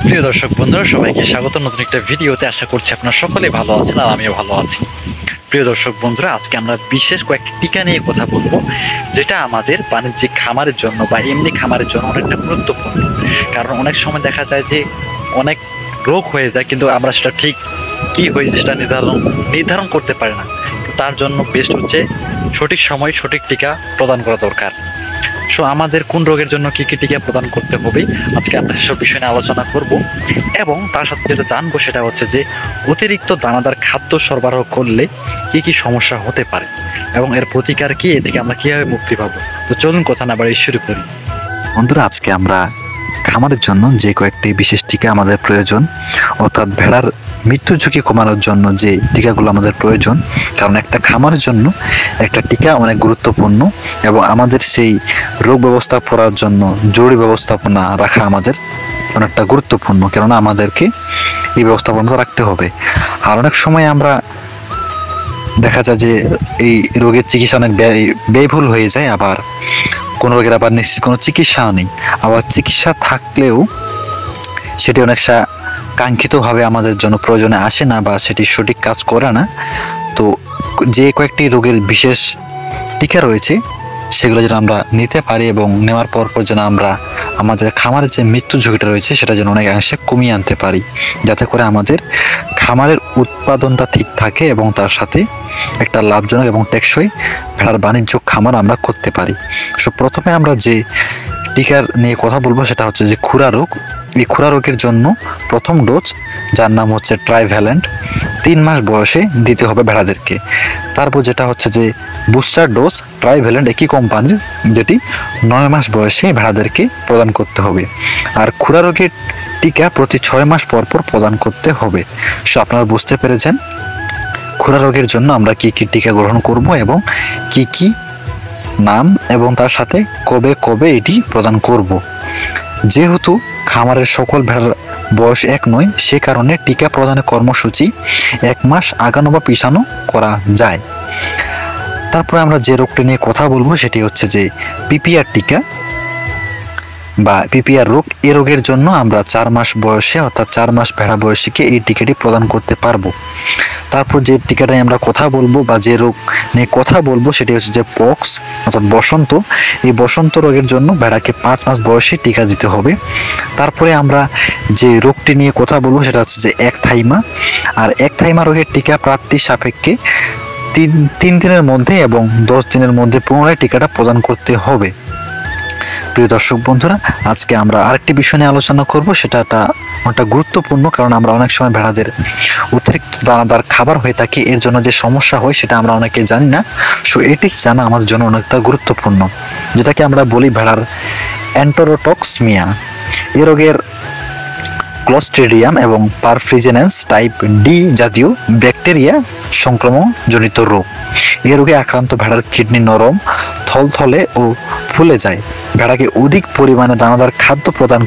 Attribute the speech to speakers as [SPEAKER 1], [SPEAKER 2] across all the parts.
[SPEAKER 1] প্রিয় দর্শক বন্ধুরা, সবাইকে স্বাগত নতুন একটা ভিডিওতে। আশা করছি আপনারা সকলে ভালো আছেন আর আমিও ভালো আছি। প্রিয় দর্শক বন্ধুরা, আজকে আমরা বিশেষ কয়েকটি টিকা নিয়ে কথা বলবো, যেটা আমাদের বাণিজ্যিক খামারের জন্য বা এমনি খামারের জন্য অনেকটা গুরুত্বপূর্ণ। কারণ অনেক সময় দেখা যায় যে অনেক রোগ হয়ে যায়, কিন্তু আমরা সেটা ঠিক কী হয়েছে সেটা নির্ধারণ করতে পারি না। তার জন্য বেস্ট হচ্ছে সঠিক সময় সঠিক টিকা প্রদান করা দরকার। সো আমাদের কোন রোগের জন্য কী কী টিকা প্রদান করতে হবে, আজকে আমরা সেসব বিষয় নিয়ে আলোচনা করব। এবং তার সাথে যেটা জানবো সেটা হচ্ছে যে অতিরিক্ত দানাদার খাদ্য সরবরাহ করলে কী কী সমস্যা হতে পারে এবং এর প্রতিকার কী, এ থেকে আমরা কীভাবে মুক্তি পাবো। তো চলুন কথা না বাড়িয়ে শুরু করি।
[SPEAKER 2] বন্ধুরা, আজকে আমরা খামারের জন্য যে কয়েকটি বিশেষ টিকা আমাদের প্রয়োজন, অর্থাৎ ভেড়ার মৃত্যু ঝুঁকি কমানোর জন্য যে টিকাগুলো আমাদের প্রয়োজন। কারণ একটা খামারের জন্য একটা টিকা অনেক গুরুত্বপূর্ণ এবং আমাদের সেই রোগ ব্যবস্থাপনার জন্য জরুরি ব্যবস্থাপনা রাখা আমাদের অনেকটা গুরুত্বপূর্ণ, কেননা আমাদেরকে এই ব্যবস্থাপনা রাখতে হবে। আর অনেক সময় আমরা দেখা যায় যে এই রোগের চিকিৎসা অনেক ব্যয়বহুল হয়ে যায়, আবার কোনো রোগের আবার নিশ্চিত কোনো চিকিৎসা নেই, আবার চিকিৎসা থাকলেও সেটি অনেকটা কাঙ্ক্ষিতভাবে আমাদের জন্য প্রয়োজনে আসে না বা সেটি সঠিক কাজ করে না। তো যে কয়েকটি রোগের বিশেষ টিকা রয়েছে সেগুলো যেন আমরা নিতে পারি এবং নেওয়ার পর যেন আমরা আমাদের খামারের যে মৃত্যু ঝুঁকিটা রয়েছে সেটা যেন অনেকাংশে কমিয়ে আনতে পারি, যাতে করে আমাদের খামারের উৎপাদনটা ঠিক থাকে এবং তার সাথে একটা লাভজনক এবং টেকসই ভেড়ার বাণিজ্য খামার আমরা করতে পারি। সো প্রথমে আমরা যে টিকার নিয়ে কথা বলবো সেটা হচ্ছে যে খুরা রোগ। এই খুরা রোগের জন্য প্রথম ডোজ, যার নাম হচ্ছে ট্রাইভ্যালেন্ট, 3 মাস বয়সে দিতে হবে ভেড়াদেরকে। তারপর যেটা হচ্ছে যে বুস্টার ডোজ ট্রাইভ্যালেন্ট, একই কোম্পানির, যেটি 9 মাস বয়সে ভেড়াদেরকে প্রদান করতে হবে। আর খুরা রোগের টিকা প্রতি 6 মাস পর পর প্রদান করতে হবে। সো আপনারা বুঝতে পেরেছেন খুরা রোগের জন্য আমরা কি কি টিকা গ্রহণ করব এবং কি কি নাম এবং তার সাথে কবে কবে এটি প্রদান করব। যেহেতু খামারের সকল ভেড়ার বয়স এক নয়, সে কারণে টিকা প্রদানের কর্মসূচি 1 মাস আগানো বা পিছানো করা যায়। তারপরে আমরা যে রোগটি নিয়ে কথা বলবো সেটি হচ্ছে যে পিপিআর টিকা বা পিপিআর রোগ। এই রোগের জন্য আমরা 4 মাস বয়সে, অর্থাৎ 4 মাস ভেড়া বয়সীকে এই টিকাটি প্রদান করতে পারবো। তারপর যে টিকাটা আমরা কথা বলবো বা যে রোগ নিয়ে কথা বলবো সেটি হচ্ছে যে পক্স, অর্থাৎ বসন্ত। এই বসন্ত রোগের জন্য ভেড়াকে 5 মাস বয়সে টিকা দিতে হবে। তারপরে আমরা যে রোগটি নিয়ে কথা বলবো সেটা হচ্ছে যে একথাইমা। আর একথাইমা রোগের টিকা প্রাপ্তি সাপেক্ষে 3 দিনের মধ্যে এবং 10 দিনের মধ্যে পুনরায় টিকাটা প্রদান করতে হবে। প্রিয় দর্শক বন্ধুরা, আজকে আমরা আরেকটি বিষয় নিয়ে আলোচনা করব, সেটা অনেকটা গুরুত্বপূর্ণ। কারণ আমরা অনেক সময় ভেড়াদের অতিরিক্ত দানাদার খাবার হয়ে থাকে, এর জন্য যে সমস্যা হয় সেটা আমরা অনেকে জানি না। সো এটি জানা আমাদের জন্য অনেকটা গুরুত্বপূর্ণ, যেটাকে আমরা বলি ভেড়ার এন্টেরোটক্সমিয়া। এই রোগের ক্লোস্ট্রিডিয়াম এবং পারফ্রিজেন্স টাইপ ডি জাতীয় ব্যাকটেরিয়া সংক্রমণজনিত রোগ। এই রোগে আক্রান্ত ভেড়ার কিডনি নরম, থলথলে ও ফুলে যায়। ভেড়াকে অধিক পরিমাণে দানাদার খাদ্য প্রদান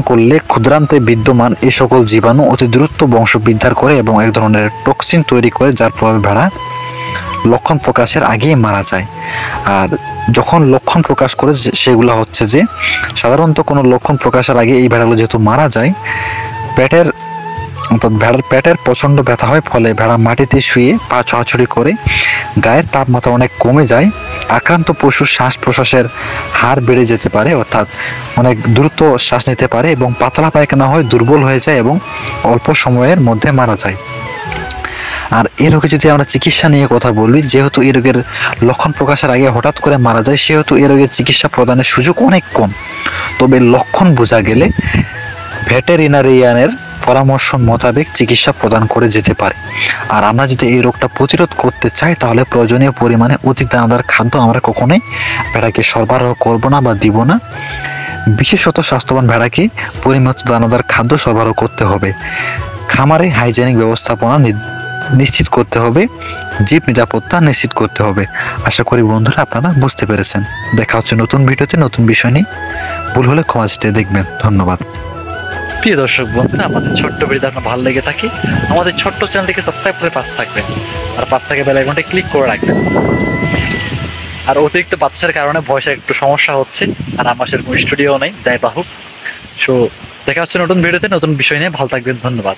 [SPEAKER 2] করলে ক্ষুদ্রান্তে বিদ্যমান এই সকল জীবাণু অতি দ্রুত বংশবিস্তার করে এবং এক ধরনের টক্সিন তৈরি করে, যার প্রভাবে ভেড়া লক্ষণ প্রকাশের আগেই মারা যায়। আর যখন লক্ষণ প্রকাশ করে সেগুলো হচ্ছে যে সাধারণত কোনো লক্ষণ প্রকাশের আগে এই ভেড়াগুলো যেহেতু মারা যায়, ভেড়ার পেটের প্রচণ্ড ব্যথা হয়, ফলে ভেড়া মাটিতে শুয়ে পা ছোঁড়াছুড়ি করে, গায়ের তাপমাত্রা অনেক কমে যায়। আক্রান্ত পশুর শ্বাস প্রশ্বাসের হার বেড়ে যেতে পারে, অর্থাৎ অনেক দ্রুত শ্বাস নিতে পারে এবং পাতলা পায়খানা হয়, দুর্বল হয়ে যায় এবং অল্প সময়ের মধ্যে মারা যায়। আর এই রোগে যদি আমরা চিকিৎসা নিয়ে কথা বলি, যেহেতু এই রোগের লক্ষণ প্রকাশের আগে হঠাৎ করে মারা যায়, সেহেতু এই রোগের চিকিৎসা প্রদানের সুযোগ অনেক কম। তবে লক্ষণ বোঝা গেলে ভেটেরিনারিয়ানের পরামর্শ মোতাবেক চিকিৎসা প্রদান করে যেতে পারে। আর আমরা যদি এই রোগটা প্রতিরোধ করতে চাই, তাহলে প্রয়োজনীয় পরিমাণে অতি দানাদার খাদ্য আমরা কখনোই ভেড়াকে সরবরাহ করব না বা দিব না। বিশেষত স্বাস্থ্যবান ভেড়াকে পরিমিত দানাদার খাদ্য সরবরাহ করতে হবে। খামারে হাইজেনিক ব্যবস্থাপনা নিশ্চিত করতে হবে, জীব নিরাপত্তা নিশ্চিত করতে হবে। আশা করি বন্ধুরা আপনারা বুঝতে পেরেছেন। দেখা হচ্ছে নতুন ভিডিওতে নতুন বিষয় নিয়ে। ভুল হলে ক্ষমা চেয়ে দেখবেন। ধন্যবাদ।
[SPEAKER 1] প্রিয় দর্শক বন্ধুরা, আমাদের ছোট্ট ভিডিও আপনার ভালো লেগে থাকে, আমাদের ছোট্ট চ্যানেলটিকে সাবস্ক্রাইব করে পাশে থাকবেন আর পাশে থাকা বেল আইকনটা ক্লিক করে রাখবেন। আর অতিরিক্ত বাতাসের কারণে ভয়েসের একটু সমস্যা হচ্ছে, আর আমার সেরকম স্টুডিও নেই, যাই বাহুক। সো দেখা হচ্ছে নতুন ভিডিওতে নতুন বিষয় নিয়ে। ভালো থাকবেন, ধন্যবাদ।